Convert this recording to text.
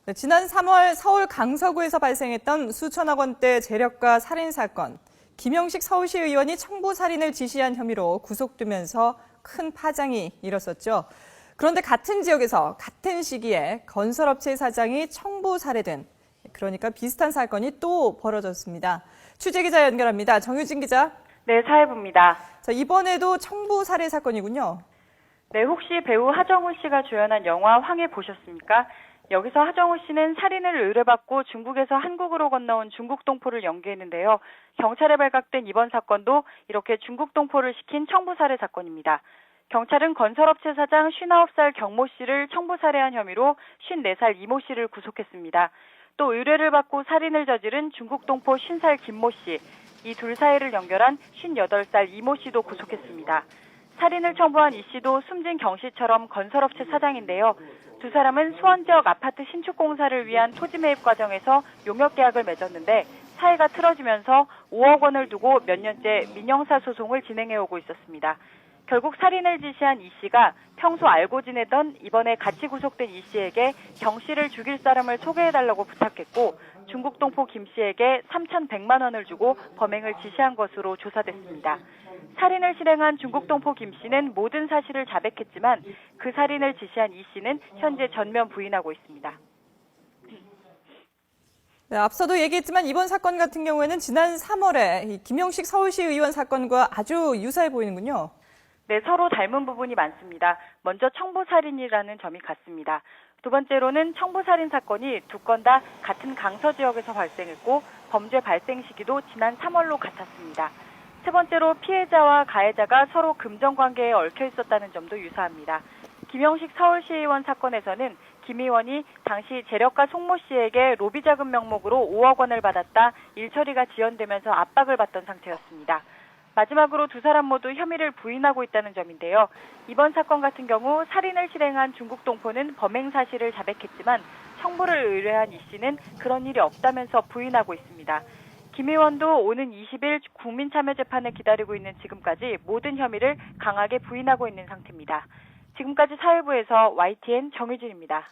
네, 지난 3월 서울 강서구에서 발생했던 수천억 원대 재력가 살인 사건. 김영식 서울시 의원이 청부 살인을 지시한 혐의로 구속되면서 큰 파장이 일었었죠. 그런데 같은 지역에서 같은 시기에 건설업체 사장이 청부 살해된, 그러니까 비슷한 사건이 또 벌어졌습니다. 취재기자 연결합니다. 정유진 기자. 네, 사회부입니다. 자, 이번에도 청부 살해 사건이군요. 네, 혹시 배우 하정우 씨가 주연한 영화 황해 보셨습니까? 여기서 하정우 씨는 살인을 의뢰받고 중국에서 한국으로 건너온 중국 동포를 연기했는데요. 경찰에 발각된 이번 사건도 이렇게 중국 동포를 시킨 청부 살해 사건입니다. 경찰은 건설업체 사장 59살 경모 씨를 청부 살해한 혐의로 54살 이모 씨를 구속했습니다. 또 의뢰를 받고 살인을 저지른 중국 동포 50살 김모 씨, 이 둘 사이를 연결한 58살 이모 씨도 구속했습니다. 살인을 청부한 이 씨도 숨진 경 씨처럼 건설업체 사장인데요. 두 사람은 수원 지역 아파트 신축 공사를 위한 토지 매입 과정에서 용역 계약을 맺었는데 사이가 틀어지면서 5억 원을 두고 몇 년째 민형사 소송을 진행해오고 있었습니다. 결국 살인을 지시한 이 씨가 평소 알고 지내던 이번에 같이 구속된 이 씨에게 경 씨를 죽일 사람을 소개해달라고 부탁했고 중국 동포 김 씨에게 3,100만 원을 주고 범행을 지시한 것으로 조사됐습니다. 살인을 실행한 중국 동포 김 씨는 모든 사실을 자백했지만 그 살인을 지시한 이 씨는 현재 전면 부인하고 있습니다. 네, 앞서도 얘기했지만 이번 사건 같은 경우에는 지난 3월에 김영식 서울시 의원 사건과 아주 유사해 보이는군요. 네, 서로 닮은 부분이 많습니다. 먼저 청부살인이라는 점이 같습니다. 두 번째로는 청부살인 사건이 두 건 다 같은 강서 지역에서 발생했고 범죄 발생 시기도 지난 3월로 같았습니다. 세 번째로 피해자와 가해자가 서로 금전관계에 얽혀 있었다는 점도 유사합니다. 김영식 서울시의원 사건에서는 김 의원이 당시 재력가 송모 씨에게 로비 자금 명목으로 5억 원을 받았다 일처리가 지연되면서 압박을 받던 상태였습니다. 마지막으로 두 사람 모두 혐의를 부인하고 있다는 점인데요. 이번 사건 같은 경우 살인을 실행한 중국 동포는 범행 사실을 자백했지만 청부를 의뢰한 이 씨는 그런 일이 없다면서 부인하고 있습니다. 김 의원도 오는 20일 국민참여재판을 기다리고 있는 지금까지 모든 혐의를 강하게 부인하고 있는 상태입니다. 지금까지 사회부에서 YTN 정유진입니다.